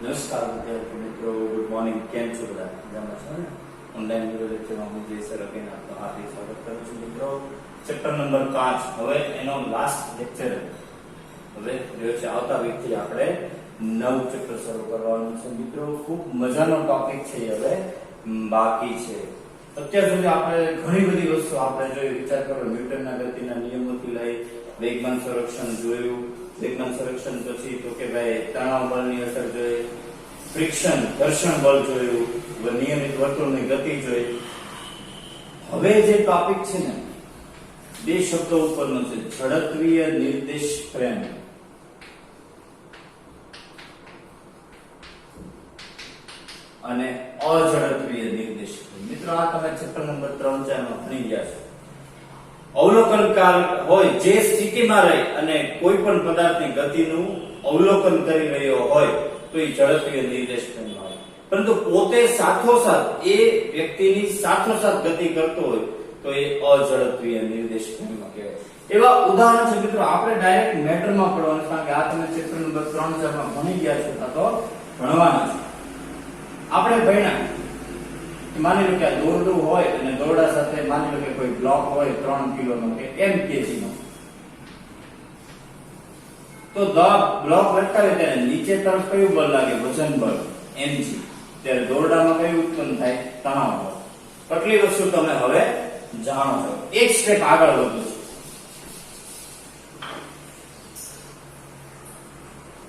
નમસ્કાર વિદ્યાર્થી મિત્રો, ગુડ મોર્નિંગ. કેમ છો બધા? મજામાં છો ને? ઓનલાઈન વિડિયો લેક્ચરમાં હું જય સર અગેન આપનું હાર્દિક સ્વાગત કરું છું મિત્રો. ચેપ્ટર નંબર 5 હવે એનો લાસ્ટ લેક્ચર હવે રહ્યો છે. આવતા વીકથી આપણે નવું ચેપ્ટર શરૂ કરવાનું છે મિત્રો. ખૂબ મજાનો ટોપિક છે. હવે બાકી છે. અત્યાર સુધી આપણે ઘણી બધી વસ્તુ આપણે જોઈ. વિચાર કરો, ન્યૂટનના ગતિના નિયમોથી લઈ વેગમાન સંરક્ષણ જોયું. વેગમાન સંરક્ષણ પછી તો કે ભાઈ તણાવ બળની અસર જોઈ, ફ્રિક્શન ઘર્ષણ બળ જોયું, નિયમિત વર્તુળની ગતિ જોઈ. હવે જે ટોપિક છે ને, બે શબ્દો ઉપરનો છે, જડત્વીય નિર્દેશ ફ્રેમ અને અજડત્વીય નિર્દેશ ફ્રેમ. મિત્રો આ તમે ચેપ્ટર નંબર 3-4 માં ભણી ગયા છો. અવલોકનકાર હોય જે સ્થિતિમાં રહી અને કોઈ પણ પદાર્થની ગતિનું અવલોકન કરી રહ્યો હોય તો એ ઝડપીય નિર્દેશ ફ્રેમમાં હોય. પરંતુ પોતે સાથોસાથ એ વ્યક્તિની સાથોસાથ ગતિ કરતો હોય તો એ અઝડપીય નિર્દેશ ફ્રેમમાં કહેવાય. એવા ઉદાહરણ છે મિત્રો. આપણે ડાયરેક્ટ મેટરમાં પડવાનું, કારણ કે આ તમે ચેપ્ટર નંબર 3-4 માં ભણી ગયા છો, તો ભણવાના છે. આપણે ભણ્યા માની લો કે આ દોરડું હોય અને દોરડા સાથે માની લો કે કોઈ બ્લોક હોય 3 કિલોનો કે m kg નો, તો બ્લોક લટકાવે ત્યારે નીચે તરફ કયું બળ લાગે? વજન બળ mg. ત્યારે દોરડામાં કયું ઉત્પન્ન થાય? તણાવ બળ. કેટલી વસ્તુ તમે હવે જાણો છો. એક સ્ટેપ આગળ વધો છો.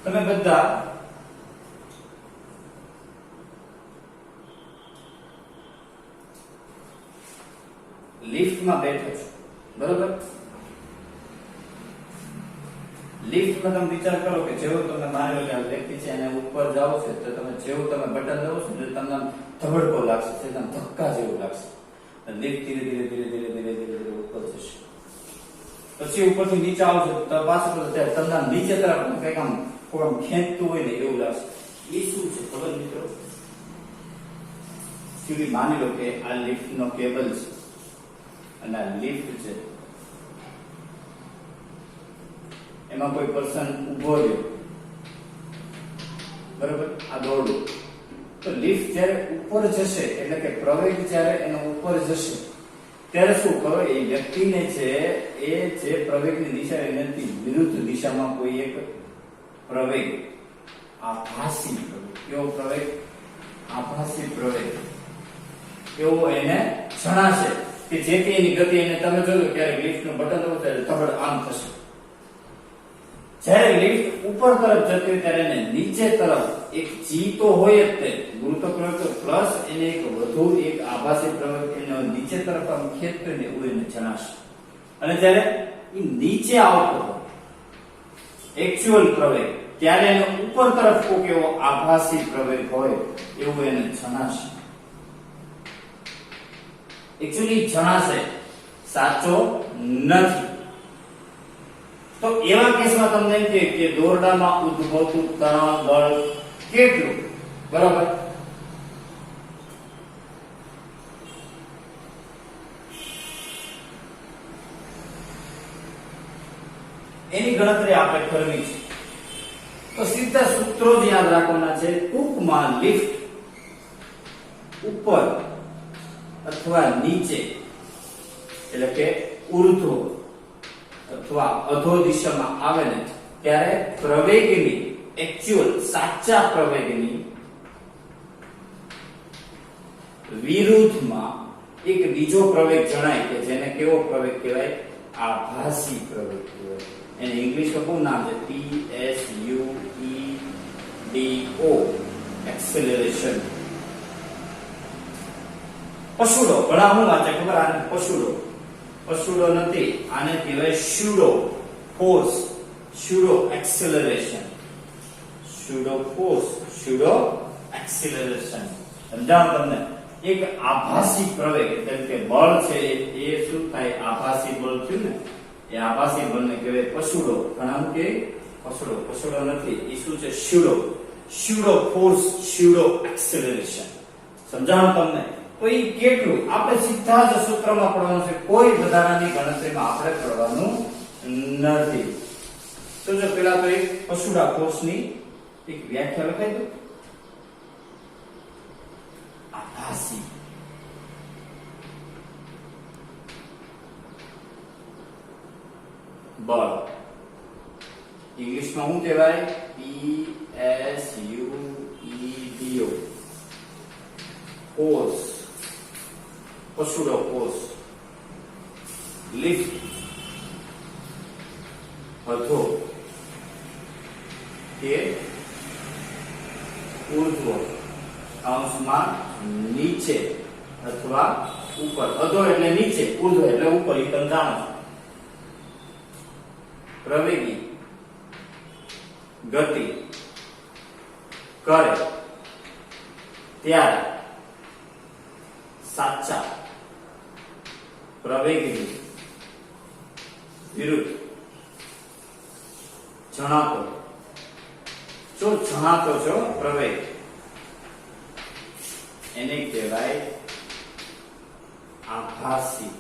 તમે બધા લિફ્ટમાં બેઠો છો, બરોબર? લિફ્ટમાં તમે વિચાર કરો કે જેવું તમે માની લો કે આ વ્યક્તિ છે એને ઉપર જાવ છે, તો તમે જેવું તમે બટન દબાવો છો એટલે તમને ધબડકો લાગશે, તમને ધક્કા જેવું લાગશે. લિફ્ટ ધીરે ધીરે ધીરે ધીરે ધીરે ધીરે ધીરે ઉપર જશે. પછી ઉપરથી નીચે આવશે તો પાછું તમને નીચે તરફ કંઈક આમ ખેંચતું હોય ને એવું લાગશે. એ શું છે ખબર મિત્રો? સીધી માની લો કે આ લિફ્ટનો કેબલ છે અને આ લિફ્ટ છે, એમાં કોઈ પર્સન ઉભો રહ્યો, બરોબર? આ દોરડું. તો લિફ્ટ જ્યારે ઉપર જશે એટલે કે પ્રવેગ જ્યારે એનો ઉપર જશે ત્યારે શું કરો? એ વ્યક્તિને છે એ જે પ્રવેગની દિશા એનાથી વિરુદ્ધ દિશામાં કોઈ એક પ્રવેગ, આભાસી પ્રવેગ, કેવો પ્રવેગ? આભાસી પ્રવેગ એવો એને જણાશે કે જેથી એની ગતિ એને તમે જોયું ત્યારે લિફ્ટનું બટન દબાવો ત્યારે ધબડ આમ થશે. જ્યારે લિફ્ટ ઉપર તરફ જતી ત્યારે એને નીચે તરફ એક જી તો હોય જ તે ગુરુત્વાકર્ષણ પ્લસ એને એક વધુ એક આભાસી પ્રવેગ એને નીચે તરફ આમ ખેંચતો ને એવું એને જણાશે. અને જ્યારે એ નીચે આવતો એકચ્યુઅલ પ્રવેગ ત્યારે એને ઉપર તરફ કોઈ એવો આભાસી પ્રવેગ હોય એવું એને જણાશે. એકચ્યુઅલી જણાશે, સાચો નથી. તો એવા કેસમાં તમને એમ કે દોરડામાં ઉદ્ભવતું તણાવ બળ કેટલું, બરાબર? એની ગણતરી આપણે કરવી છે. તો સીધા સૂત્રો જ યાદ રાખવાના છે. ટૂંકમાં લિફ્ટ ઉપર અથવા નીચે એટલે કે ઉર્ધ્વ અથવા અધો દિશામાં આવે ને ત્યારે પ્રવેગની એકચ્યુઅલ સાચા પ્રવેગની વિરુદ્ધમાં એક બીજો પ્રવેગ જણાય કે જેને કેવો પ્રવેગ કહેવાય? આભાસી પ્રવેગ કહેવાય. એને ઇંગ્લિશમાં શું નામ છે? PSUEDO, acceleration. પશુડો. ઘણા હું વાંચે ખબર? આને પશુડો. પશુડો નથી, આને કહેવાય pseudo force, pseudo acceleration. Pseudo force, pseudo acceleration. સમજાવ તમને? એક આભાસી પ્રવેગ એટલે કે બળ છે એ શું થાય? આભાસી બળ થયું ને, એ આભાસી બળને કહેવાય પશુડો. ઘણા હું કે પશુડો. પશુડો નથી, એ શું છે? Pseudo. Pseudo force, pseudo acceleration. સમજાવ તમને? તો એ કેટલું આપણે સીધા જ સૂત્રમાં પડવાનું છે. કોઈ વધારાની ગણતરીમાં આપણે પડવાનું નથી. તો જો પેલા તો એક પશુડા ફોર્સની એક વ્યાખ્યા લખાઈ દો. બળ. ઇંગ્લિશમાં શું કહેવાય? PSUEDO. ફોર્સ, પશુડો ફોર્સ. લિફ્ટ, વધો કે ઉર્ધ્વ, કૌંસમાં નીચે અથવા ઉપર. અધો એટલે નીચે, ઉર્ધ્વ એટલે ઉપર. એ તમે જાણો છો. પ્રવેગી ગતિ કરે ત્યારે સાચા પ્રવેગની વિરુદ્ધ જણાતો છો પ્રવેગ, એને કહેવાય આભાસી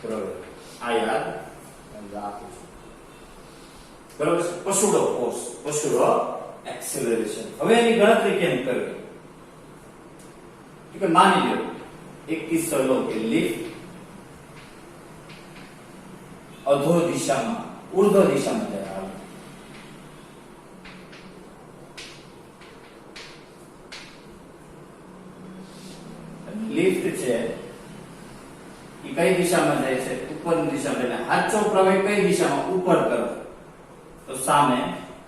પ્રવેગ. આ યાદ રાખું છું. બરોબર. પશુડો ફોર્સ, પશુડો એક્સેલરેશન. હવે એની ગણતરી કેમ કરવી? કે માની લો એક કિસ્સો લો કે લિફ્ટ અધો દિશામાં, ઉર્ધ્વ દિશામાં જાય. લિફ્ટ છે એ કઈ દિશામાં જાય છે? ઉપરની દિશામાં. એટલે સાચો પ્રવેગ કઈ દિશામાં? ઉપર તરફ. તો સામે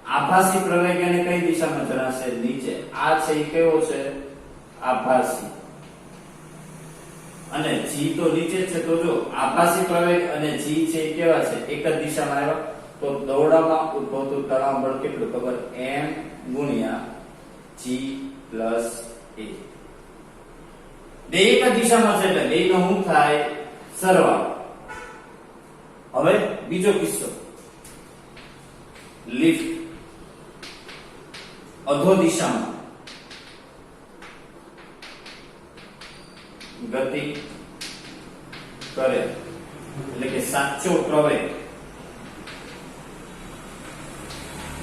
આભાસી પ્રવેગ એને કઈ દિશામાં જણાશે? નીચે. આ છે એ કેવો છે? આભાસી. અને g તો નીચે છે. તો જો આભાસી પ્રવેગ અને g છે એ કેવા છે? એક જ દિશામાં આવ્યા. તો દોરડામાં ઉદ્ભવતું તણાવ બળ કેટલું? ખબર? m ગુણ્યા g પ્લસ a. બે એક જ દિશામાં છે એટલે બેનો શું થાય? સરવાળો. હવે બીજો કિસ્સો. લિફ્ટ અધો દિશામાં ગતિ કરે એટલે કે સાચો પ્રવેગ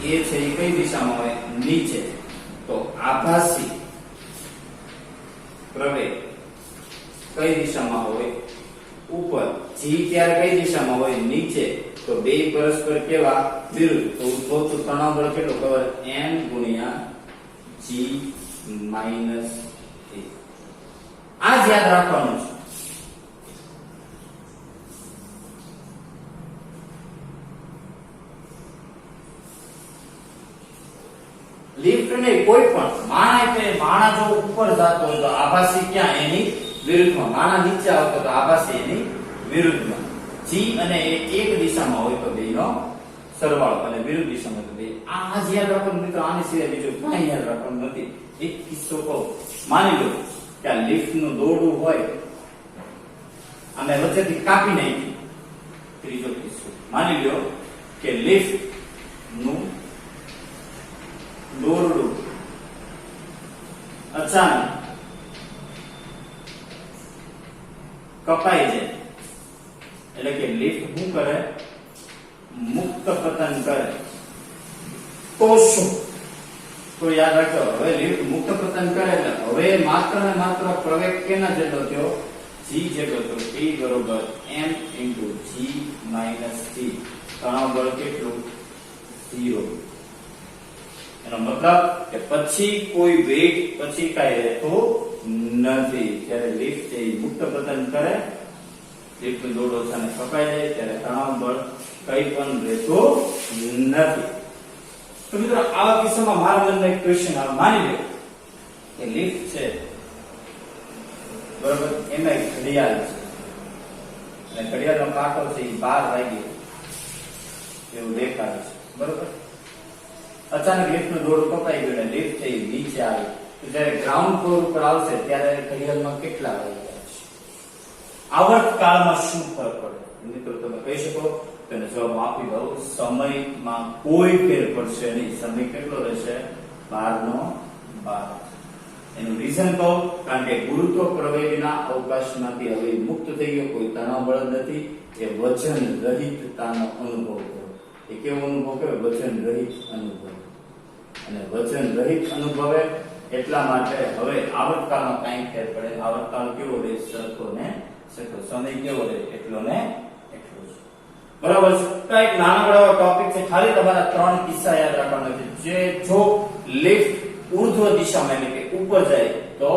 એ છે એ કઈ દિશામાં હોય? નીચે. તો આભાસી પ્રવેગ કઈ દિશામાં હોય? ઉપર. g ત્યારે કઈ દિશામાં હોય? નીચે. તો બે પરસ્પર કેવા? વિરુદ્ધ. તો ઉદ્ભવતું તણાવ બળ કેટલું? ખબર? m ગુણ્યા g માઈનસ a. આ જ યાદ રાખવાનું છે. લિફ્ટ ને કોઈ પણ માણા જો ઉપર જતો હોય તો આભાસી ક્યાં? એની વિરુદ્ધમાં. માણા નીચે આવતો તો આભાસી એની વિરુદ્ધમાં. g અને a એક દિશામાં હોય તો બેનો સરવાળો, અને વિરુદ્ધ દિશામાં તો બે. આ જ યાદ રાખવાનું મિત્રો. આની સિવાય બીજું કાંઈ યાદ રાખવાનું નથી. એક કિસ્સો કહું. માની લો કે આ લિફ્ટ નું દોરડું હોય અને વચ્ચેથી કાપી નાખી. ત્રીજો કિસ્સો. માની લો કે લિફ્ટ નું દોરડું અચાનક કપાઈ જાય એટલે કે લિફ્ટ શું કરે? મુક્ત પતન કરે. તો શું? તો યાદ રાખજો. હવે લિફ્ટ મુક્ત પતન કરે એટલે હવે માત્ર ને માત્ર પ્રવેગ કેના જેટલો થયો? g જેટલો થયો. t બરોબર m * g - t. તણાવ બળ કેટલું? 0. એનો મતલબ કે પછી કોઈ વેગ પછી કાંઈ રહેતું નથી. જ્યારે લિફ્ટ છે એ મુક્ત પતન કરે, લિફ્ટ નો દોરડો સામે કપાઈ જાય ત્યારે તણાવ બળ કઈ પણ રહેતું નથી. તો મિત્રો આવા કિસ્સામાં મારા મનમાં એક ક્વેશ્ચન આવે. માની લો કે લિફ્ટ છે બરોબર, એમાં એક ઘડિયાળ છે અને ઘડિયાળનો કાંટો છે એ 12 વાગે એવું દેખાય છે. બરોબર. અચાનક લિફ્ટ નું દોરડું કપાઈ ગયું અને લિફ્ટ છે એ નીચે આવી. તો જ્યારે ગ્રાઉન્ડ ફ્લોર ઉપર આવશે ત્યારે ઘડિયાળમાં કેટલા વાગ્યા છે? આવર્તકાળમાં શું ફરક પડે? મિત્રો તમે કહી શકો? તેને જવાબ આપી દઉં. સમયમાં કોઈ ફેર પડશે નહીં. સમય કેટલો રહેશે? 12/12. એનું રીઝન કહું, કારણ કે ગુરુત્વ પ્રવેગના અવકાશમાંથી હવે મુક્ત થઈ ગયો. કોઈ તણાવ બળ નથી. એ વજન રહિતતાનો અનુભવ કર્યો. એ કેવો અનુભવ કર્યો? વજન રહિત અનુભવ. અને વજન રહિત અનુભવે એટલા માટે હવે આવર્તકાળમાં કાંઈ ફેર પડે. આવર્તકાળ કેવો રહે? સરખો ને સરખો. સમય કેવો રહે એટલો ને એટલો જ. બરાબર છે. તો એક નાનકડો એવો ટોપિક છે, ખાલી તમારા 3 કિસ્સા યાદ રાખવાના છે. જે જો લિફ્ટ ઉર્ધ્વ દિશામાં એટલે કે ઉપર જાય તો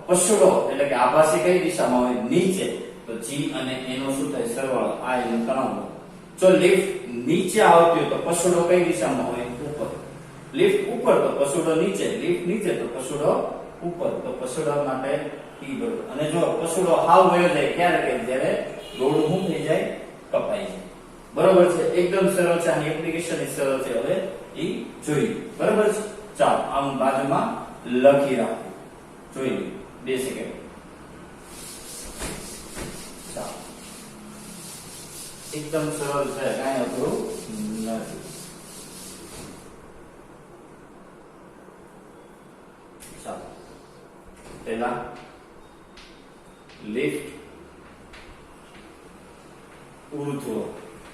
પછડો એટલે કે આભાસી કઈ દિશામાં હોય નીચે, તો g અને a નો શું થાય સરવાળો, આ એનો તણાવ. જો લિફ્ટ નીચે આવતી હોય તો પછડો કઈ દિશામાં હોય ઉપર, લિફ્ટ ઉપર તો પછડો નીચે, લિફ્ટ નીચે તો પછડો ઉપર, તો પછડા માટે t બરોબર. અને જો પછડો હાવ વયો જાય ક્યારે કે જ્યારે દોરડું શું થઈ જાય કપાઈ જાય. બરોબર છે, એકદમ સરળ છે, આની એપ્લિકેશન સરળ છે. હવે ઈ જોઈએ. બરોબર છે. ચાલો આ હું બાજુમાં લખી રાખું, જોઈ લો 2 સેકન્ડ. ચાલો એકદમ સરળ છે, કાંઈ અઘરું નથી. ચાલો પહેલા લિફ્ટ ઉર્ધ્વ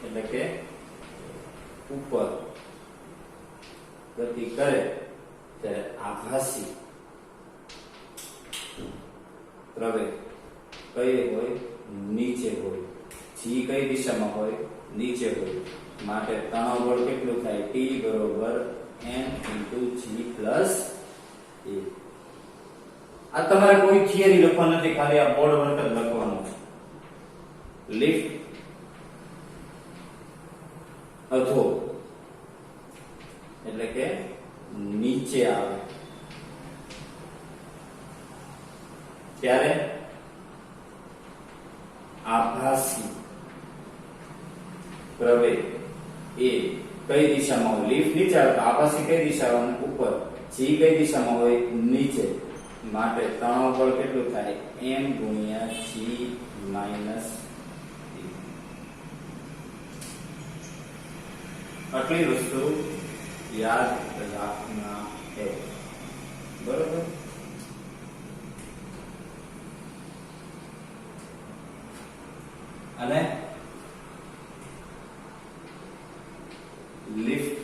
એટલે કે ઉપર ગતિ કરે ત્યારે આભાસી પ્રવેગ કઈ હોય નીચે હોય, જી કઈ દિશામાં હોય નીચે હોય, માટે તણાવ બળ કેટલું થાય T બરોબર m × g + a. આ તમારે કોઈ થિયરી લખવા નથી, ખાલી આ બોર્ડ વર્ક જ લખવાનું છે. લિફ્ટ અધો એટલે કે નીચે આવે ત્યારે આભાસી પ્રવેગ એ કઈ દિશામાં હોય, લિફ્ટ નીચે આવે તો આભાસી કઈ દિશામાં ઉપર, જી કઈ દિશામાં હોય નીચે, માટે તણાવ બળ કેટલું થાય m × g - a. આટલી વસ્તુ યાદ રાખના છે. બરોબર. અને લિફ્ટ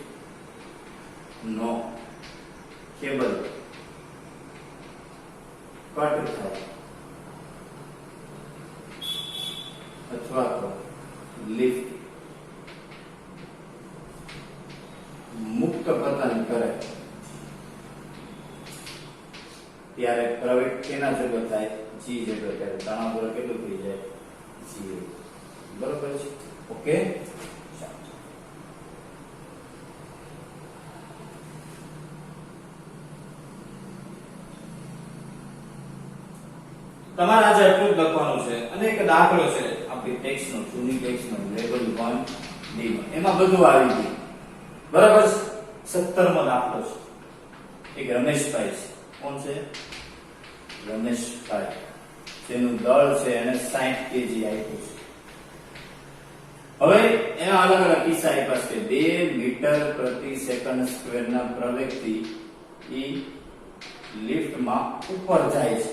નો કેબલ કટ થાય અથવા તો લિફ્ટ મુક્ત પતન કરે ત્યારે પ્રવેગ કેના જગ્યા થાય g જગ્યા, ત્યારે તણાવ બળ કેટલું થઈ જાય 0. બરોબર છે. ઓકે. તમારે આજે એટલું જ લખવાનું છે અને એક દાખલો છે આપણી ટેક્સ્ટ નો, જૂની ટેક્સ્ટ નો લેવલ 1D માં, એમાં બધું આવી ગયું. બરાબર છે. 17મો દાખલો છે. એક રમેશભાઈ છે. કોણ છે? રમેશભાઈ. જેનું દળ છે એને 60 kg આપ્યું છે. હવે એના અલગ અલગ કિસ્સા આપ્યા છે. 2 મીટર પ્રતિ સેકન્ડ સ્ક્વેર ના પ્રવેગથી ઈ લિફ્ટમાં ઉપર જાય છે.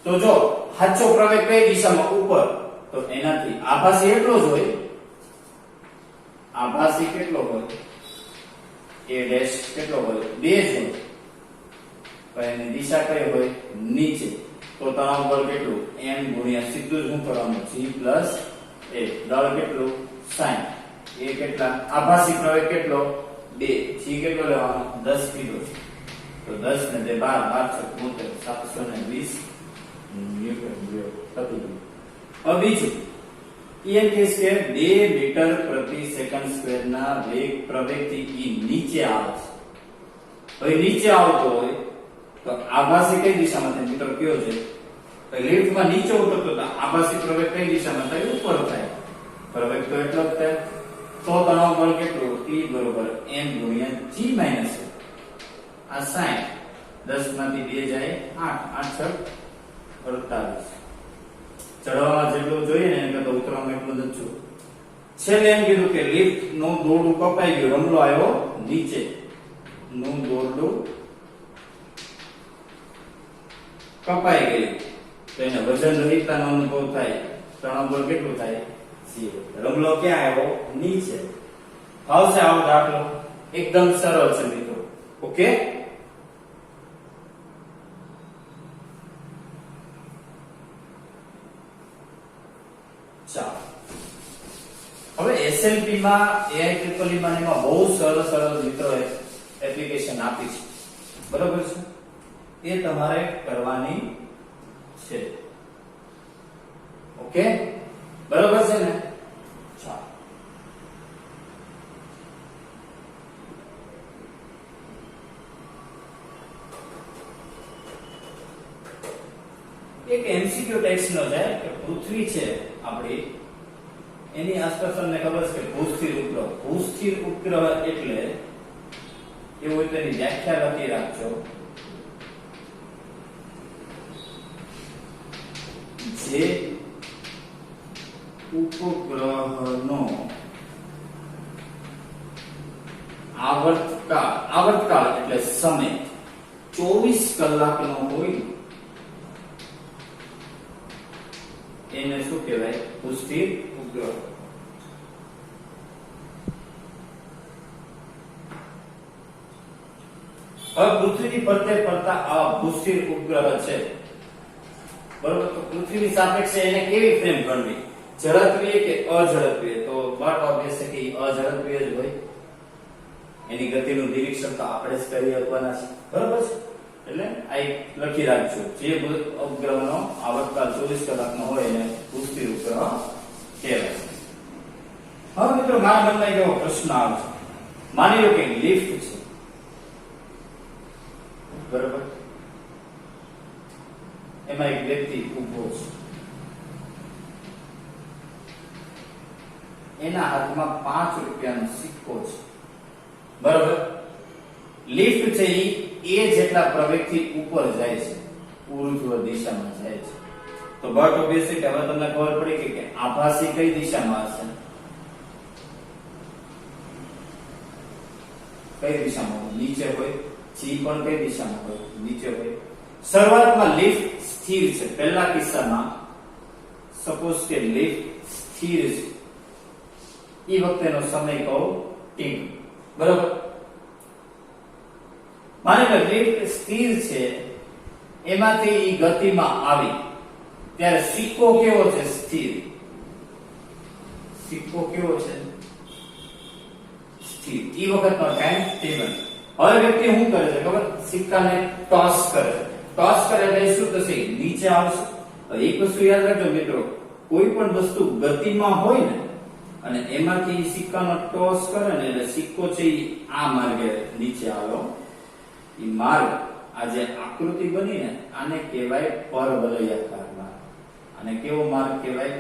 તો જો સાચો પ્રવેગ કઈ દિશામાં ઉપર, તો એનાથી આભાસી એટલો જ હોય, આભાસી કેટલો હોય a ડેશ કેટલો હોય 2 જ હોય, પણ એની દિશા કઈ હોય નીચે, તો તણાવ બળ કેટલું m × સીધું જ શું કરવાનું g + a. દળ કેટલું 60, એ કેટલા આભાસી પ્રવેગ કેટલો 2, g કેટલો લેવાનો 10 કિલો, તો 10 ને 2 12 720 ન્યૂટન થતું. હવે બીજું એમ કે 2 મીટર પ્રતિ સેકન્ડ સ્ક્વેર ના વેગ પ્રવેગથી ઈ નીચે આવે છે. હવે નીચે આવતો હોય તો આભાસી કઈ દિશામાં થાય મિત્રો કયો છે? તો લિફ્ટમાં નીચે ઉતરતો તો આભાસી પ્રવેગ કઈ દિશામાં થાય? ઉપર થાય. પ્રવેગ તો એટલો જ થાય. તો તણાવ બળ કેટલું? T બરોબર m × g - a. આ 60, 10 માંથી 2 જાય 8, 8 48. ચડવામાં જેટલું જોઈએ ને એને તો ઉતરવામાં એટલું જ છું. છેલ્લે એમ કીધું કે લિફ્ટ નું દોરડું કપાઈ ગયું, રમલો આવ્યો નીચે, નું દોરડું કપાઈ ગયું, તો એને વજન રહિતતાનો અનુભવ થાય. તણાવ બળ કેટલું થાય? 0. રમલો ક્યાં આવ્યો? નીચે. આવશે આવો દાખલો, એકદમ સરળ છે મિત્રો. ઓકે. ચાલો હવે એસએલપી માં એઆઈ ટ્રિપલ માં એમાં બહુ સરળ મિત્રો એપ્લિકેશન આપી છે, બરોબર છે, એ તમારે કરવાની છે. ઓકે, બરોબર છે ને? ચાલો એક એમસીક્યુ ટેક્સ્ટ નો છે કે પૃથ્વી છે આપણી, એની આસપાસ તમને ખબર છે કે ભૂસ્થિર ઉપગ્રહ. ભૂસ્થિર ઉપગ્રહ એટલે એવું હોય તો એની વ્યાખ્યા લખી રાખજો. જે ઉપગ્રહનો આવર્તકાળ એટલે સમય 24 કલાકનો હોય એને શું કહેવાય? ભૂસ્થિર ઉપગ્રહ. હવે પૃથ્વીની ફરતે ફરતા આ ભૂસ્થિર ઉપગ્રહ છે, બરોબર. તો પૃથ્વીની સાપેક્ષે એને કેવી ફ્રેમ ગણવી? ઝડપીય કે અઝડપીય? તો વાત ઓબ્વિયસ છે કે અઝડપીય જ હોય. એની ગતિનું નિરીક્ષણ તો આપણે જ કરી શકવાના છે, બરોબર છે. એટલે આ એક લખી રાખજો, જે ઉપગ્રહનો આવર્તકાળ 24 કલાકનો હોય એને ભૂસ્થિર ઉપગ્રહ કહેવાય. હવે મિત્રો મારા મનમાં એક એવો પ્રશ્ન આવે છે. માની લો કે લિફ્ટ છે, બરોબર, એમાં એક વ્યક્તિ ઊભો છે, એના હાથમાં 5 રૂપિયાનો સિક્કો છે, બરોબર. લિફ્ટ છે એ જેટલા પ્રવેગથી ઉપર જાય છે, ઉર્ધ્વ દિશામાં જાય છે. તો બટ ઓબ્વિયસલી હવે તમને ખબર પડી કે આભાસી કઈ દિશામાં હશે? કઈ દિશામાં હોય? નીચે હોય. જી પણ કઈ દિશામાં હોય? નીચે હોય. શરૂઆતમાં લિફ્ટ સ્થિર છે. પહેલા કિસ્સામાં સપોઝ કે લિફ્ટ સ્થિર છે, એ વખતેનો સમય કહો t, બરોબર. માની લો લિફ્ટ સ્થિર છે, એમાંથી ઈ ગતિમાં આવી ત્યારે સિક્કો કેવો છે? સ્થિર. સિક્કો કેવો છે? સ્થિર. ઈ વખતનો ટાઈમ t1. હવે વ્યક્તિ શું કરે છે ખબર? સિક્કાને ટોસ કરે છે. ટોસ કરે એટલે શું થશે? નીચે આવશે. એક વસ્તુ યાદ રાખજો મિત્રો, કોઈ પણ વસ્તુ ગતિમાં હોય ને અને એમાંથી સિક્કાનો ટોસ કરે ને એટલે સિક્કો છે આ માર્ગે નીચે આવ્યો. ઈ માર્ગ આ જે આકૃતિ બની ને આને કહેવાય પરવલયાકાર માર્ગ. અને કેવો માર્ગ કહેવાય?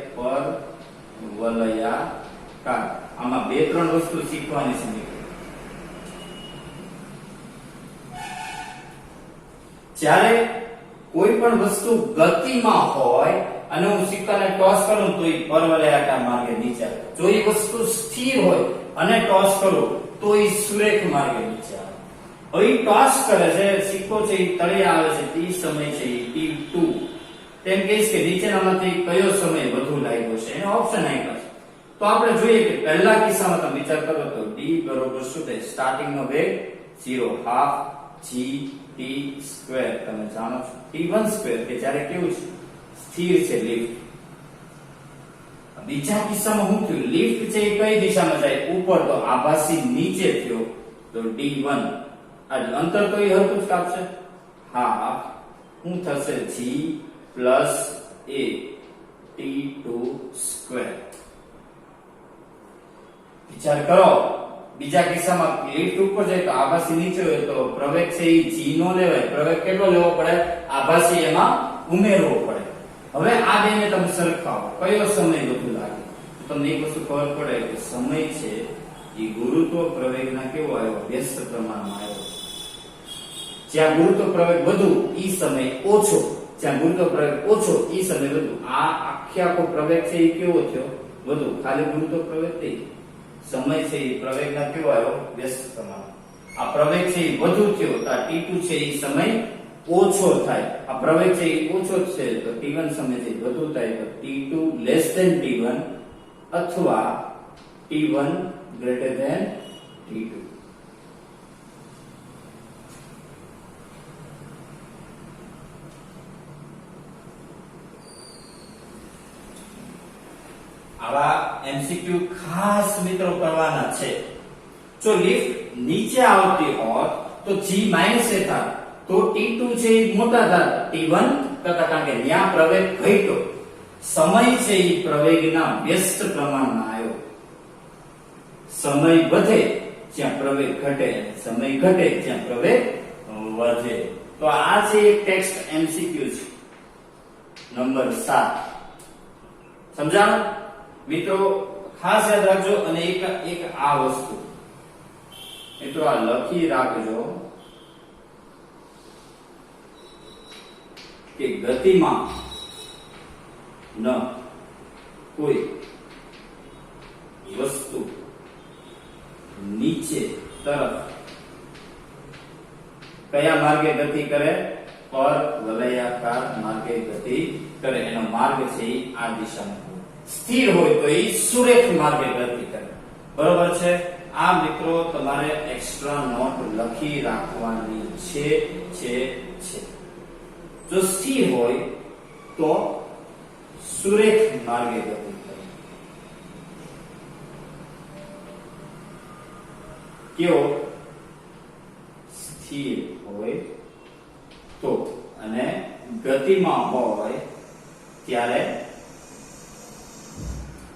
પરવલયાકાર. આમાં 2-3 વસ્તુ શીખવાની છે. જ્યારે કોઈ પણ વસ્તુ ગતિમાં હોય અને હું સિક્કાને ટોસ કરું તો એ પરવલયાકાર માર્ગે નીચે આવે. જો એ વસ્તુ સ્થિર હોય અને ટોસ કરું તો એ સુરેખ માર્ગે નીચે આવે. હવે ટોસ કરે છે, સિક્કો છે એ તળિયે આવે છે, તે સમય છે એ t2. તેમ કહીશ કે નીચેનામાંથી કયો સમય વધુ લાગ્યો છે, એનો ઓપ્શન આપ્યા છે. તો આપણે જોઈએ કે પહેલા કિસ્સામાં તમે વિચાર કરો તો d બરોબર શું થાય? સ્ટાર્ટિંગ નો વેગ 0 હાફ g t સ્ક્વેર. તમે જાણો છો t1 સ્ક્વેર કે જ્યારે કેવું છે? સ્થિર છે લિફ્ટ. બીજા કિસ્સામાં શું થયું? લિફ્ટ છે એ કઈ દિશામાં જાય? ઉપર. તો આભાસી નીચે થયો તો d1. આ અંતર તો એ હરખું જ કાપશે. હા, શું થશે? g plus a t2 square. વિચાર કરો, બીજા કિસ્સામાં લિફ્ટ ઉપર જાય તો આભાસી નીચે હોય તો પ્રવેગ છે એ g નો લેવાય. પ્રવેગ કેટલો લેવો પડે? આભાસી એમાં ઉમેરવો પડે. હવે આ બેને તમે સરખાવો, કયો સમય વધુ લાગે? તો તમને એક વસ્તુ ખબર પડે કે સમય છે એ ગુરુત્વ પ્રવેગના કેવો આવ્યો? વ્યસ્ત પ્રમાણમાં આવ્યો. જ્યાં ગુરુત્વ પ્રવેગ વધુ ઈ સમય ઓછો, જ્યાં ગુરુત્વ પ્રવેગ ઓછો ઈ સમય વધુ. આ આખો પ્રવેગ છે એ કેવો થયો? વધુ. ખાલી ગુરુત્વ પ્રવેગ તે સમય છે એ પ્રવેગના કેવો આવ્યો? વ્યસ્ત પ્રમાણ. આ પ્રવેગ છે એ વધુ થયો તો આ t2 છે એ સમય ઓછો થાય. આ પ્રવેગ છે એ ઓછો છે તો t1 સમય છે વધુ થાય તો t2 લેસ ધેન t1 અથવા t1 ગ્રેટર ધેન t2. આવા એમસીક્યુ ખાસ મિત્રો કરવાના છે. જો લિફ્ટ નીચે આવતી હોત તો g માઈનસ એ થાય, તો T2 છે એ મોટા થાય T1 કરતા, કારણ કે ત્યાં પ્રવેગ ઘટ્યો, સમય છે એ પ્રવેગના વ્યસ્ત પ્રમાણમાં આવ્યો. સમય વધે જ્યાં પ્રવેગ ઘટે, સમય ઘટે જ્યાં પ્રવેગ વધે. તો આ છે એક ટેક્સ્ટ એમસીક્યુ છે નંબર 7. સમજાણું મિત્રો? ખાસ યાદ રાખજો. અને એક આ વસ્તુ મિત્રો આ લખી રાખજો કે ગતિમાં ન કોઈ વસ્તુ નીચે તરફ કયા માર્ગે ગતિ કરે? પર વલયાકાર માર્ગે ગતિ કરે. એનો માર્ગ છે એ આ દિશામાં હોય. સ્થિર હોય તો એ સુરેખ માર્ગે ગતિ કરે. બરોબર છે? આ મિત્રો તમારે એક્સ્ટ્રા નોટ લખી રાખવાની છે. જો સ્થિર હોય તો સુરેખ માર્ગે ગતિ કરે. કેવો? સ્થિર હોય તો. અને ગતિમાં હોય ત્યારે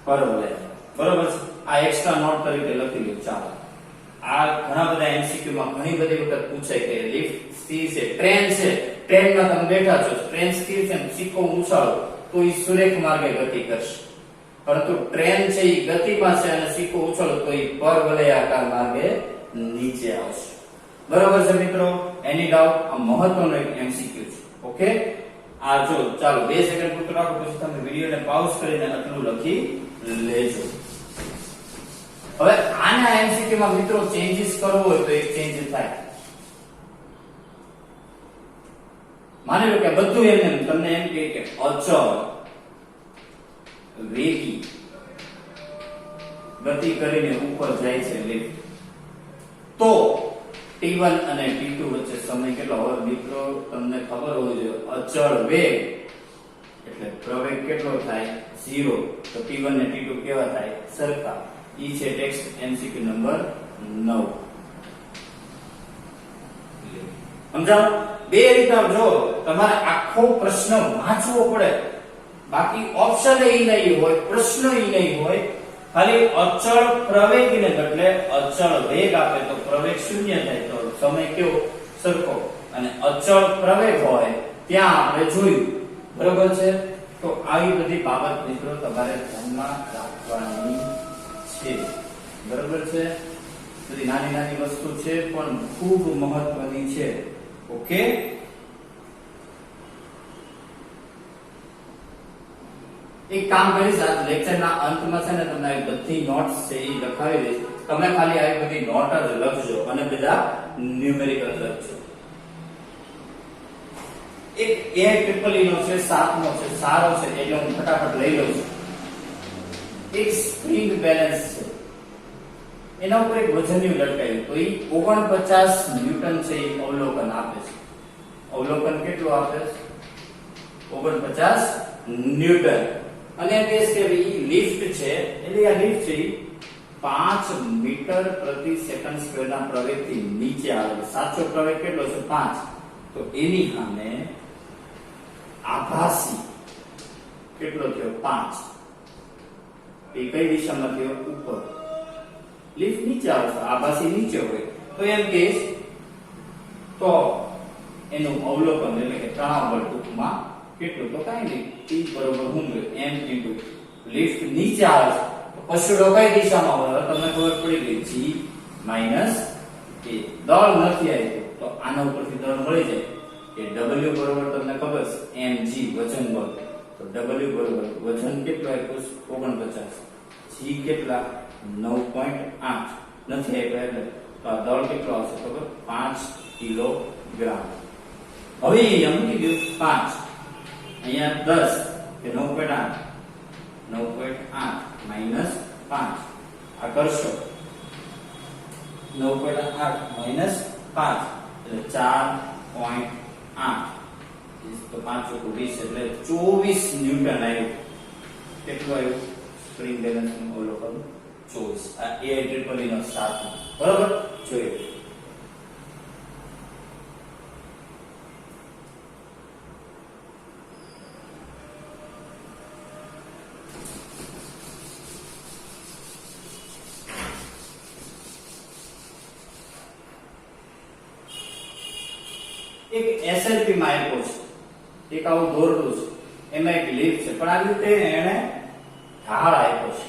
પરવલય. બરોબર છે? આ એક્સ્ટ્રા નોટ તરીકે લખી લો. ચાલો, આ ઘણા બધા એમસીક્યુ માં ઘણી બધી વખત પૂછાય કે લિફ્ટ સ્થિર છે, ટ્રેન છે, ટ્રેનમાં તમે બેઠા છો, ટ્રેન સ્થિર છે, સિક્કો ઉછાળો તો એ સુરેખ માર્ગે ગતિ કરશે. પરંતુ ટ્રેન છે એ ગતિમાં છે અને સિક્કો ઉછાળો તો એ પરવલયાકાર માર્ગે નીચે આવશે. બરોબર છે મિત્રો? એની ડાઉટ? આ મહત્વનો એક એમસીક્યુ છે. ઓકે, આ જો ચાલો 2 સેકન્ડ પૂરતો રાખો, પછી તમે વિડિયોને પાઉઝ કરીને આટલું લખી લેજો. હવે આના એમસીક્યુ માં મિત્રો ચેન્જીસ કરવો હોય તો એક ચેન્જ થાય. માની લો કે બધું એમને તમને એમ કહે કે અચળ વેગી ગતિ કરીને ઉપર જાય છે લિફ્ટ, તો T1 અને T2 વચ્ચે સમય કેટલો? હવે મિત્રો તમને ખબર હોવી જોઈએ અચળ વેગ એટલે પ્રવેગ કેટલો થાય? 0. તો T1 અને T2 કેવા થાય? સરખા. ઈ છે ટેક્સ્ટ એમસીક્યુ નંબર 9. સમજાવ? બે રીતના જો તમારે આખો પ્રશ્ન વાંચવો પડે, બાકી ઓપ્શન એ નહીં હોય, પ્રશ્ન એ નહીં હોય. ખાલી અચળ પ્રવેગને બદલે અચળ વેગ આપે તો પ્રવેગ શૂન્ય થાય, તો સમય કેવો? સરખો. અને અચળ પ્રવેગ હોય ત્યાં આપણે જોયું. બરોબર છે? તો આવી બધી બાબત મિત્રો તમારે ધ્યાનમાં રાખવાની છે. બરોબર છે? બધી નાની નાની વસ્તુ છે પણ ખૂબ મહત્વની છે. ઓકે, એક કામ કરીશ, આ લેક્ચરના અંતમાં છે ને તમને બધી નોટ્સ છે એ લખાવી દઈશ. તમે ખાલી આવી બધી નોટ જ લખજો અને બધા ન્યુમેરિકલ લખજો. એક એ ટ્રિપલ ઈ નો છે, 7 નો છે, સારો છે એટલે હું ફટાફટ લઈ લઉં છું. એક સ્પ્રિંગ બેલેન્સ છે, એના ઉપર એક વજનિયું લટકાયું તો એ 49 ન્યૂટન છે એ અવલોકન આપે છે. અવલોકન કેટલું આપે છે? 49 ન્યૂટન. અને કે લિફ્ટ છે એટલે આ લિફ્ટ છે 5 મીટર પ્રતિ સેકન્ડ સ્ક્વેર ના પ્રવેગથી નીચે આવે. સાચો પ્રવેગ કેટલો છે? 5. તો એની સામે આભાસી કેટલો થયો? 5. એ કઈ દિશામાં થયો? ઉપર. લિફ્ટ નીચે આવે છે, આભાસી નીચે હોય તો એમ કે તો એનું અવલોકન એટલે કે તણાવ બળ ટૂંકમાં કેટલું? તો કાઈ નહીં, T બરોબર શું જોઈએ? m લિફ્ટ નીચે આવે છે તો પછડો કઈ દિશામાં હોય? તમને ખબર પડી ગઈ, g માઈનસ a. દળ નથી આવ્યું તો આના ઉપરથી દળ મળી જાય કે w બરોબર તમને ખબર છે mg વજન બળ. તો w બરોબર વજન કેટલું આપ્યું? 49. g કેટલા? 9.8 નથી આપ્યા એટલે તો આ દળ કેટલો આવશે ખબર? 5 કિલોગ્રામ. હવે અહીંયા મૂકી દો 5, અહીંયા 10 કે 9.8 માઈનસ 5. આ કરશો 9.8 માઈનસ 5 એટલે 4.8. તો 5 × 20 એટલે 24 ન્યૂટન આવ્યું. કેટલું આવ્યું? સ્પ્રિંગ બેલેન્સ નું અવલોકન 24 આ AIEEE નો 7 બરાબર જોઈએ એક SLP માં આપ્યો છે એક આવું દોરડું છે એમાં એક લીફ છે પણ આ રીતે એને ઢાળ આપ્યો છે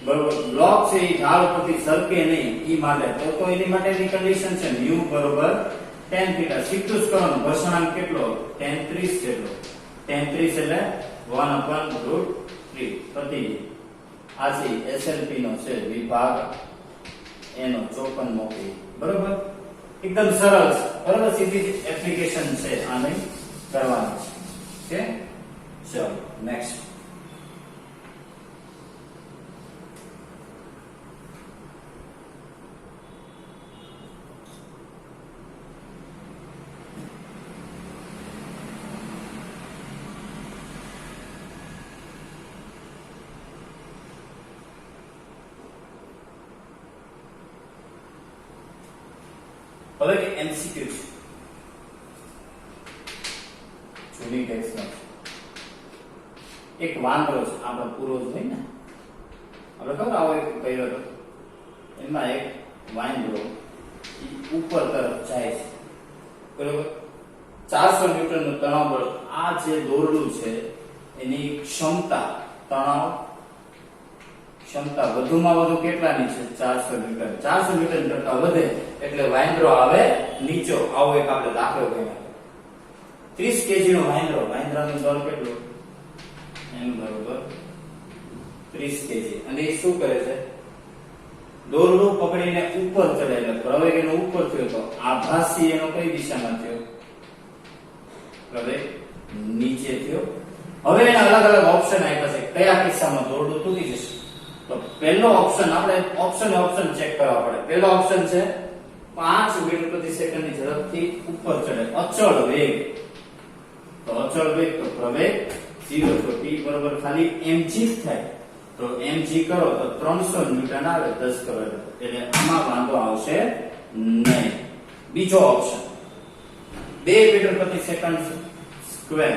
બરોબર બ્લોક છે એ ઢાળ ઉપરથી સરકે નહીં ઈ માટે તો એની માટેની કન્ડિશન છે μ બરોબર tan θ સીધું જ કરવાનું ઘર્ષણાંક કેટલો tan 30 જેટલો tan 30 એટલે 1/√3 પ્રતિ આ છે SLP નો છે વિભાગ એનો 54મો પેજ બરોબર एकदम सरल बराबर सीधी एप्लीकेशन છે આને કરવાની છે ચલો નેક્સ્ટ હવે કે MCQ છે જૂની ટેક્સ્ટમાં એક વાંદરો છે આપણો પૂર્વજ હોય ને આપણે ખબર આવો એક કહ્યો હતો એમાં એક વાંદરો ઉપર તરફ જાય છે બરોબર 400 ન્યૂટનનું તણાવ બળ આ જે દોરડું છે એની ક્ષમતા વધુમાં વધુ કેટલાની છે 400 ન્યૂટન 400 ન્યૂટન કરતા વધે એટલે વાંદરો આવે નીચો આવો એક આપણે દાખલો કહીએ 30 કેજી નો વાંદરાનું બળ કેટલું m બરોબર 30 કેજી અને એ શું કરે છે દોરડું પકડીને ઉપર ચડે એટલે પ્રવેગ એનો ઉપર થયો તો આભાસી એનો કઈ દિશામાં થયો પ્રવેગ નીચે થયો હવે એના અલગ અલગ ઓપ્શન આપ્યા છે કયા કિસ્સામાં દોરડું તૂટી જશે તો પહેલો ઓપ્શન આપણે ઓપ્શન ચેક કરવા પડે પહેલો ઓપ્શન છે 5 મીટર પ્રતિ સેકન્ડની ઝડપથી ઉપર ચડે અચળ વેગ તો પ્રવેગ 0 તો t બરાબર ખાલી mg થાય તો mg કરો તો 300 ન્યૂટન આવે 10 કરો એટલે આમાં વાંધો આવશે નહીં બીજો ઓપ્શન 2 મીટર પ્રતિ સેકન્ડ સ્ક્વેર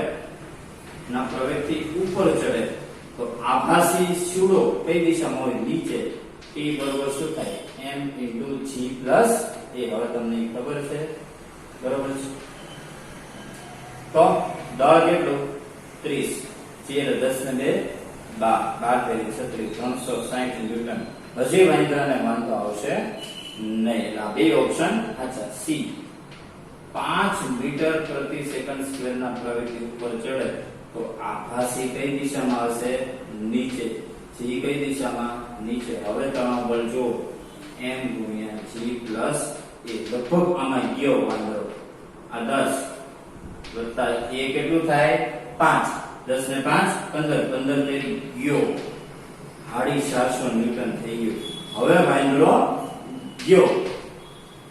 ના પ્રવેગથી ઉપર ચડે તો આભાસી સ્યુડો કઈ દિશામાં હોય નીચે t બરાબર શું થાય m * g + એ હવે તમને ખબર છે બરાબર છે તો દળ કેટલું 30 જે 10 ને 2 12 360 ન્યૂટન હજી વાંદરાને વાંધો આવશે નહીં એટલે આ બે ઓપ્શન સાચા સી 5 મીટર પ્રતિ સેકન્ડ સ્ક્વેર ના પ્રવેગથી ઉપર ચડે તો આભાસી કઈ દિશામાં હશે નીચે જી કઈ દિશામાં નીચે હવે તણાવ બળ જો m * g + એ લગભગ આમાં ગયો વાંદરો આ 10 વત્તા એ કેટલું થાય 5 10 ને 5 15 થઈ ગયો 450 ન્યૂટન થઈ ગયું હવે વાંદરો ગયો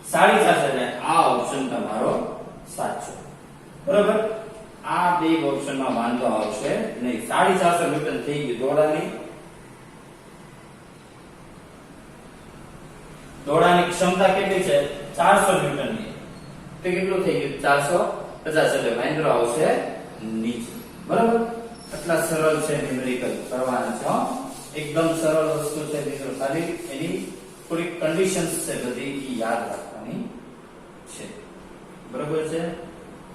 450 આ ઓપ્શન તમારો સાચો બરાબર આ બે ઓપ્શનમાં વાંધો આવશે નહીં 450 ન્યૂટન થઈ ગયું દોડાની ક્ષમતા કેટલી છે 400 ન્યૂટનની તો કેટલું થઈ ગયું 450 એટલે વાંદરો આવશે નીચે બરાબર એટલા સરળ છે ન્યુમેરિકલ કરવાના છે એકદમ સરળ વસ્તુ છે મિત્રો ખાલી એની થોડી કન્ડિશન્સ છે બધી યાદ રાખવાની છે બરાબર છે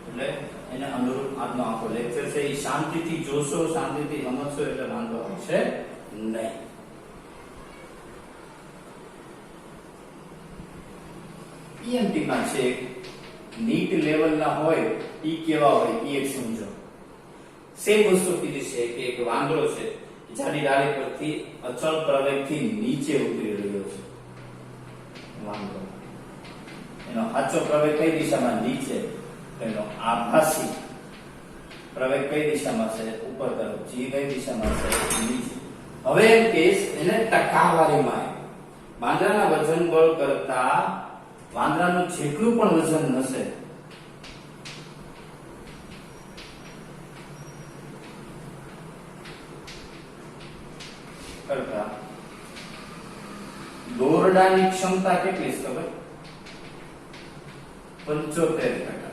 એટલે એને અનુરૂપ આજનો આખો લેક્ચર છે એ શાંતિથી જોશો શાંતિથી સમજશો એટલે વાંધો આવશે નહીં પીએમટી માં છે નીટ લેવલ ના હોય ઈ કેવા હોય ઈ એક સમજો સેમ વસ્તુ કીધી છે કે એક વાંદરો છે જાડી ડાળી પરથી અચળ પ્રવેગથી નીચે ઉતરી રહ્યો છે વાંદરો એનો સાચો પ્રવેગ કઈ દિશામાં નીચે એનો આભાસી પ્રવેગ કઈ દિશામાં છે ઉપર તરફ જી કઈ દિશામાં છે નીચે હવે એમ કેસ એને ટકાવારીમાં વાંદરાના વજન બળ કરતા વાંદરાનું જેટલું પણ વજન હશે કરતા દોરડાની ક્ષમતા કેટલી છે ખબર? 75%.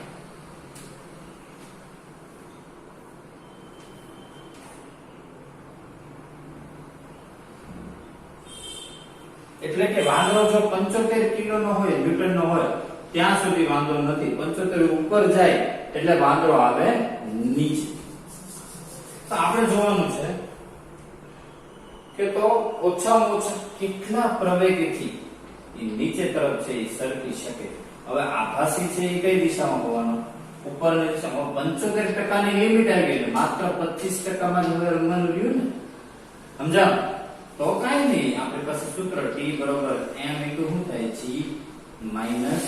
એટલે કે વાંદરો જો 75 કિલો નો હોય, ન્યૂટન નો હોય, ત્યાં સુધી વાંધો નથી. 75 ઉપર જાય એટલે વાંદરો આવે નીચે. તો આપણે જોવાનું છે કે તો ઓછામાં ઓછા કેટલા પ્રવેગથી એ નીચે તરફ છે એ સરકી શકે. હવે આભાસી છે એ કઈ દિશામાં હોવાનો? ઉપરની દિશામાં. 75% ની લિમિટ આવી ગઈ, માત્ર 25% માં જ હવે રમવાનું રહ્યું ને. સમજાવ? તો કાઈ નહીં, આપણી પાસે સૂત્ર T બરોબર m ઇન્ટુ શું થાય? G minus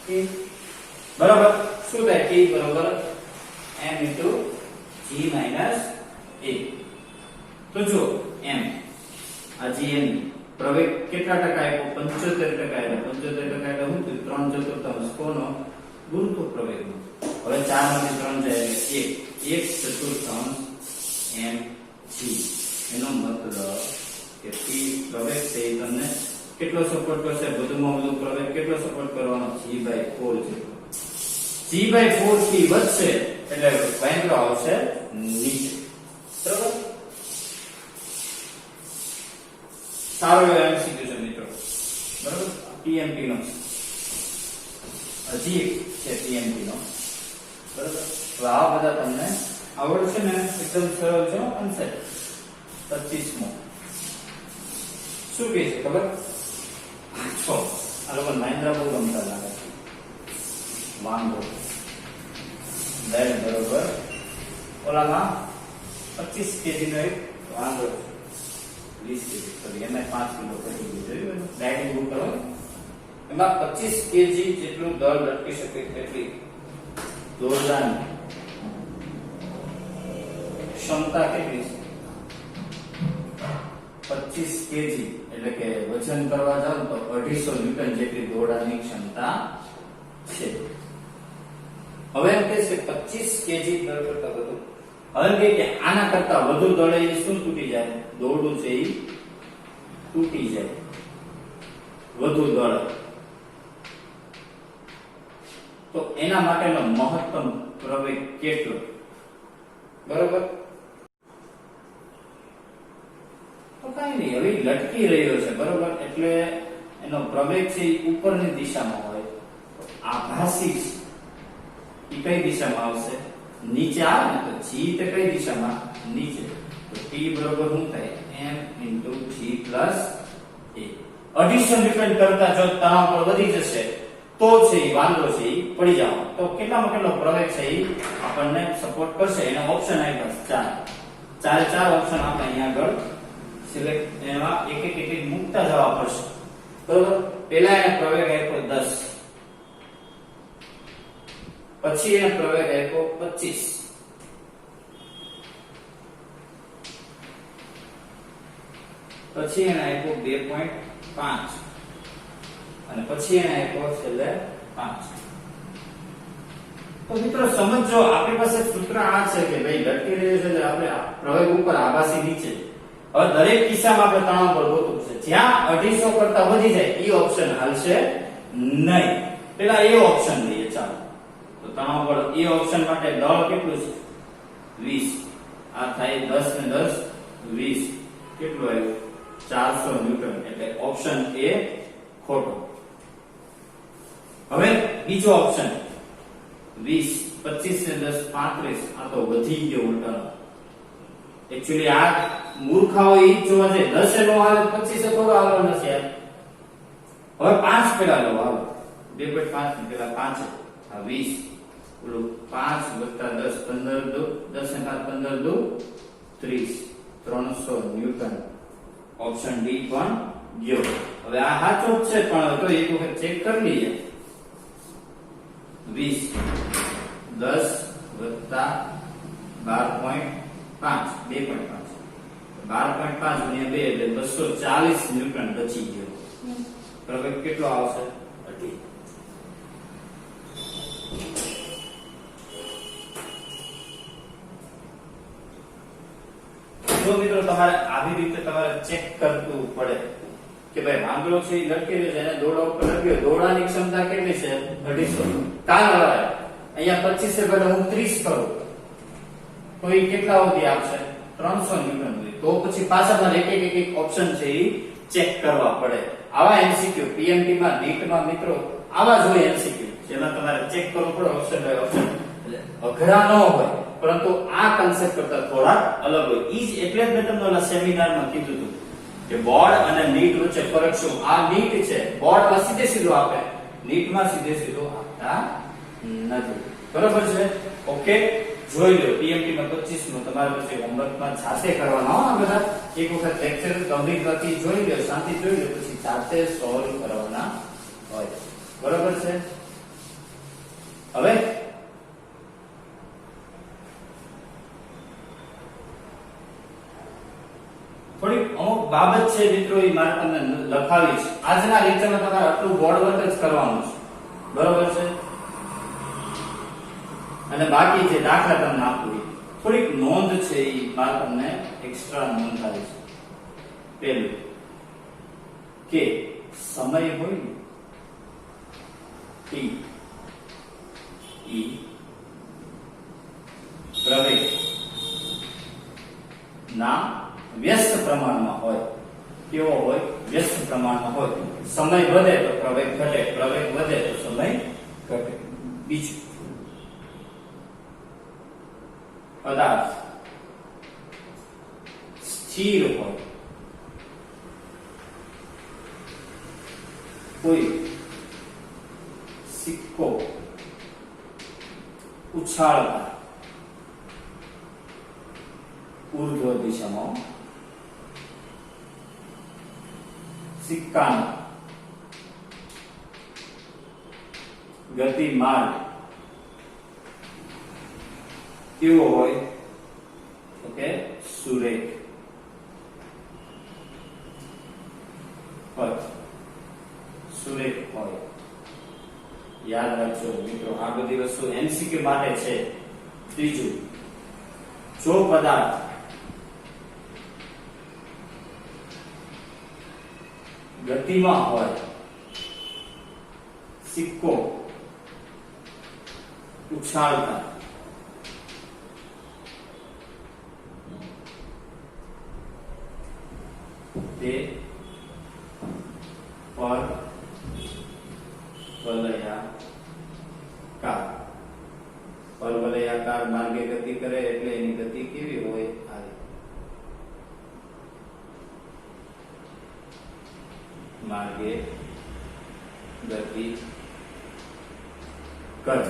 a. બરાબર? શું થાય? T બરોબર m into G minus a. તો જો m આ gm પ્રવેગ કેટલા ટકા આપ્યો? 75% આપ્યો. 75% એટલે શું થયું? 3/4 કોનો? ગુરુત્વ પ્રવેગનો. હવે 4 માંથી 3 જાય એટલે 1/4 m g. એનો મતલબ કે p પ્રવેગ છે એ તમને કેટલો સપોર્ટ કરશે? વધુમાં વધુ પ્રવેગ કેટલો સપોર્ટ કરવાનો? g/4 જેટલો. g/4 થી વધશે એટલે વાંદરો આવશે નીચે. બરાબર? સારો એવો એમસીક્યુ છે મિત્રો. બરાબર? TMT નો હજી છે TMT નો. બરાબર? તો આ બધા તમને આવડશે ને? એકદમ સરળ છે કોન્સેપ્ટ. 25મો શું કહે છે ખબર? છો આ લોકો મહેન્દ્રા બહુ ગમતા લાગે છે. વાંદરો બેડ બરોબર ઓલામાં 25 કેજી નો એક વાંદરો 20 કેજી સોરી એમાં 5 કિલો કરી જોયું ડાયટિંગ બુક કરો એમાં 25 કેજી જેટલું દળ લટકી શકે તેટલી દોરડાની ક્ષમતા કેટલી છે? 25 કેજી એટલે કે વજન કરવા જાવ તો 250 ન્યૂટન જેટલી દોરડાની ક્ષમતા છે. હવે એમ કહે છે 25 કેજી દળ કરતા વધુ. હવે કહે કે આના કરતા વધુ દળે શું તૂટી જાય? દોરડું છે એ તૂટી જાય. વધુ દળ તો એના માટેનો મહત્તમ પ્રવેગ કેટલો? બરોબર? તો કઈ નહીં, હવે લટકી રહ્યો છે બરોબર, એટલે એનો પ્રવેગ છે એ ઉપરની દિશામાં હોય. આભાસી એ કઈ દિશામાં આવશે? નીચે આવે ને તો g તે કઈ દિશામાં? નીચે. તો t બરોબર શું થાય? m into g plus a. 250 newton કરતા જો તણાવ પર વધી જશે તો છે એ વાંદરો છે એ પડી જવાનો. તો કેટલામાં કેટલો પ્રવેગ છે એ આપણને સપોર્ટ કરશે. એના ઓપ્શન આપ્યા ચાર. ચાર ઓપ્શન આપણે અહીંયા આગળ સિલેક્ટ એમાં એક એક મૂકતા જવા પડશે. બરોબર? પહેલા એને પ્રવેગ આપ્યો 10, પછી એને પ્રવેગ આપ્યો 25, પછી એને આપ્યો 2.5 અને પછી એને આપ્યો છેલ્લે 5. તો મિત્રો સમજો, આપણી પાસે સૂત્ર આ છે કે ભાઈ લટકી રહ્યો છે એટલે આપણે પ્રવેગ ઉપર આભાસી નીચે. હવે દરેક કિસ્સામાં આપણે તણાવ પર ગોતવું છે. જ્યાં 250 કરતા વધી જાય એ ઓપ્શન હાલશે નહીં. પેલા એ ઓપ્શન લઈએ. ચાલો તો તણાવ પર એ ઓપ્શન માટે દળ કેટલું છે? 20. આ થાય 10 ને 10 20. કેટલું આવ્યું? 400 ન્યૂટન. એટલે ઓપ્શન એ ખોટો. હવે બીજો ઓપ્શન 20, 25 ને 10 35. આ તો વધી ગયો ઉલટાનો. એકચ્યુઅલી આ મૂર્ખાઓ એ જોવા છે 10 નો આવે 25 થોડો આવવાનો નથી યાર. હવે 5 પેલા લો આવે 2.5 ને પેલા 5 આ 20 ઓલું 5 વત્તા 10 15 દો 10 ને 15 દો 30 300 ન્યૂટન. ઓપ્શન ડી પણ ગયો. હવે આ સાચો છે પણ તો એક વખત ચેક કરી લઈએ. 20 10 વત્તા 12.5 2.5 12.5 ગુણ્યા 2 એટલે 240 ન્યૂટન બચી ગયો. પ્રવેગ કેટલો આવશે? 18. જો મિત્રો તમારે આવી રીતે તમારે ચેક કરવું પડે કે ભાઈ વાંદરો છે એ લટકી રહ્યો છે અને દોરડા ઉપર લટક્યો, દોરડાની ક્ષમતા કેટલી છે 250, કાલ અહીંયા 25 છે બદલે હું 30 કરું તો એ કેટલા સુધી આપશે 300 ન્યૂટન સુધી. તો પછી પાછળના એક ઓપ્શન છે એ ચેક કરવા પડે. આવા એમસીક્યુ પીએમટી માં નીટ માં મિત્રો આવા જ હોય એમસીક્યુ જેમાં તમારે ચેક કરવું પડે ઓપ્શન બાય ઓપ્શન. અઘરા ન હોય પરંતુ આ કન્સેપ્ટ કરતા થોડા અલગ હોય. ઈ જ એટલે જ મેં તમને ઓલા સેમિનારમાં કીધું હતું કે બોર્ડ અને નીટ વચ્ચે ફરક શું. આ નીટ છે, બોર્ડમાં સીધે સીધું આપે, નીટમાં સીધે સીધું આપતા નથી. બરોબર છે? ઓકે, જોઈ લો પીએમટી માં 25 નું તમારે પછી હોમવર્કમાં જાતે કરવાના હો. આ બધા એક વખત લેક્ચર કમ્પ્લીટ કરતી જોઈ લો, શાંતિ જોઈ લો, પછી જાતે સોલ્વ કરવાના હોય. બરોબર છે? હવે થોડી અમુક બાબત છે મિત્રો એ મારે તમને લખાવી છે. આજના લેક્ચરમાં તમારે આટલું બોર્ડ વર્ક જ કરવાનું છે. બરોબર છે? અને બાકી જે દાખલા તમને આપું થોડીક નોંધ છે એ મારે તમને એક્સ્ટ્રા નોંધ આવી છે. પહેલું કે સમય હોય ને ટી ઈ પ્રવેગ ના વ્યસ્ત પ્રમાણમાં હોય. કેવો હોય? વ્યસ્ત પ્રમાણમાં હોય. સમય વધે તો પ્રવેગ ઘટે, પ્રવેગ વધે તો સમય ઘટે. બીજું, પદાર્થ સ્થિર હોય, કોઈ સિક્કો ઉછાળતા ઉર્ધ્વ દિશામાં, સિક્કાનો ગતિમાર્ગ કેવો હોય? ઓકે, સુરેખ હોય, સુરેખ હોય. યાદ રાખજો મિત્રો, આ બધી વસ્તુ એમસીક્યુ માટે છે. ત્રીજું, જો પદાર્થ ગતિમાં હોય, સિક્કો ઉછાળતા તે પર વલયાકાર, પરવલયાકાર માર્ગે ગતિ કરે એટલે એની ગતિ કેવી હોય? આવી માર્ગે ગતિ કરે.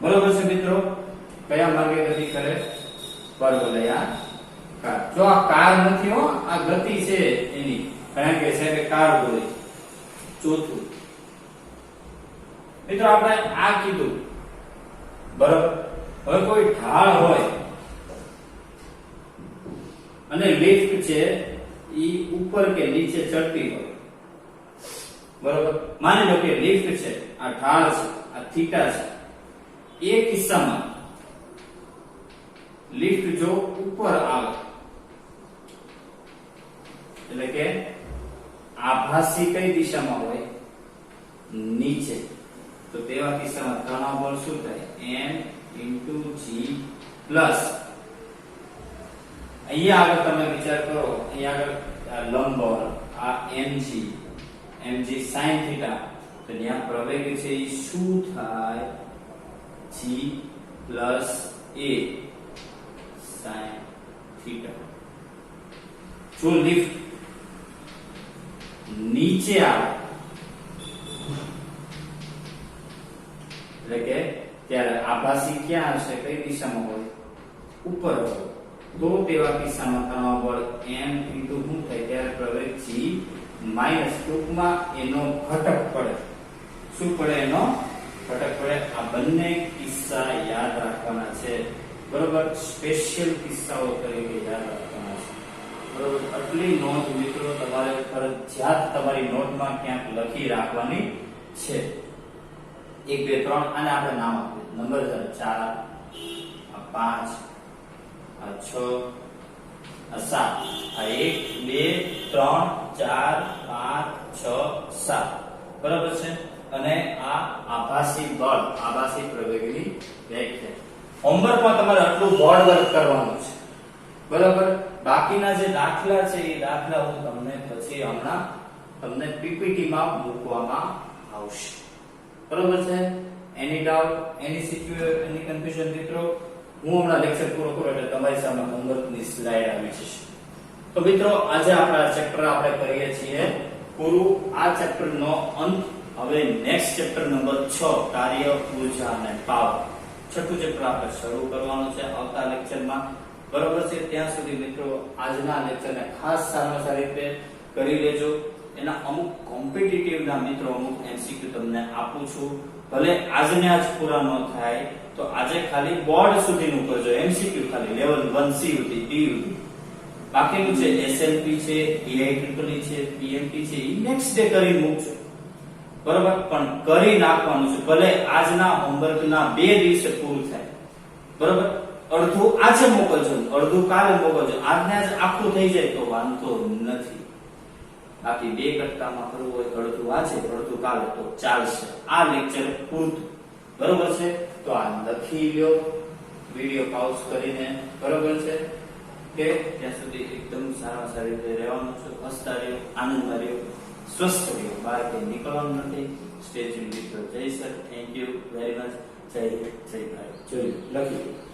બરોબર છે મિત્રો? કયા માર્ગે ગતિ કરે? પરવલયાકાર. જો આ કાર નથી હો, આ ગતિ છે એની, કારણ કે છે કે કાર દોરી. ચોથું મિત્રો આપણે આ કીધું બરોબર. હવે કોઈ ઢાળ હોય અને લિફ્ટ છે ઈ ઉપર કે નીચે ચડતી હોય. બરોબર, માની લો કે લિફ્ટ છે, આ ઢાળ છે, આ થીટા છે. એ કિસ્સામાં લિફ્ટ જો ઉપર આવે એટલે કે આભાસી કઈ દિશામાં હોય? નીચે. તો તેવા કિસ્સામાં તણાવ બળ શું થાય? m × g પ્લસ અહીંયા આગળ તમે વિચાર કરો, અહીંયા આગળ લંબ આ mg sin થીટા, તો ત્યાં પ્રવેગ છે એ શું થાય? g plus a sin theta. જો લિફ્ટ નીચે આવે એટલે કે ત્યારે આભાસી ક્યાં હશે? કઈ દિશામાં હોય? ઉપર હોય. તો તેવા કિસ્સામાં તણાવ બળ m × શું થાય? ત્યારે પ્રવેગ g માઈનસ ટૂંકમાં એનો ઘટક પડે. શું પડે? એનો ઘટક પડે. આ બંને કિસ્સા યાદ રાખવાના છે. બરોબર, સ્પેશિયલ કિસ્સાઓ તરીકે યાદ રાખવાના છે. બરોબર, આટલી નોંધ મિત્રો તમારે ફરજિયાત તમારી નોટમાં ક્યાંક લખી રાખવાની છે. 1 2 3 આને આપણે નામ આપીએ. નંબર 4, આ 5, આ 6, આ 7. આ 1 2 3 4 5 6 7. બરાબર છે. અને આ આભાસી બળ, આભાસી પ્રવેગની વ્યાખ્યા. હોમવર્કમાં તમારે આટલું બોર્ડ વર્ક કરવાનું છે. બરાબર. બાકીના જે દાખલા છે એ દાખલા હું તમને પછી હમણાં તમને પીપીટી માં મૂકવામાં આવશે. બરાબર છે. એની ડાઉટ, એની સિચ્યુએશન, એની કન્ફ્યુઝન મિત્રો, હું હમણાં લેક્ચર પૂરો કરું એટલે તમારી સામે હોમવર્કની સ્લાઇડ આવી જશે. તો મિત્રો આજે આપણા ચેપ્ટર આપણે કરીએ છીએ પૂરું. આ ચેપ્ટરનો અંત. હવે નેક્સ્ટ ચેપ્ટર નંબર 6 કાર્ય, ઉર્જા અને પાવર. છઠ્ઠું ચેપ્ટર આપણે શરૂ કરવાનું છે આવતા લેક્ચરમાં. બરોબર છે. ત્યાં સુધી મિત્રો આજના લેક્ચરને ખાસ સારામાં સારી રીતે કરી લેજો. એના અમુક કોમ્પિટિટિવ ના મિત્રો અમુક એમસીક્યુ તમને આપું છું. ભલે આજને આજ પૂરા ન થાય તો આજે ખાલી બોર્ડ સુધીનું કરજો. એમસીક્યુ ખાલી લેવલ 1 સી સુધી, ડી સુધી. બાકીનું છે એસએલપી છે, એઆઈટ્રિપલ છે, પીએમટી છે, એ નેક્સ્ટ ડે કરી મૂકજો. બરોબર. પણ કરી નાખવાનું છે. ભલે આજના હોમવર્કના 2 દિવસે પૂરું થાય. બરોબર. અડધું આજે મોકલજો, અડધું કાલે મોકલજો. આજને આજ આખું થઈ જાય તો વાંધો નથી. બાકી 2 કટકામાં કરવું હોય અડધું આજે અડધું કાલે તો ચાલશે. આ લેક્ચર પૂરતું. બરોબર છે. તો આ લખી લ્યો વિડિયો પાઉઝ કરીને. બરોબર છે. કે ત્યાં સુધી એકદમ સારી રીતે રહેવાનું છે. હસતા રહ્યો, આનંદમાં રહ્યો, સ્વસ્થ રહ્યો. બહાર કઈ નીકળવાનું નથી. સ્ટે ટ્યુન વિથ જય sir. Thank you very much. જય ભારત. જોયું લખી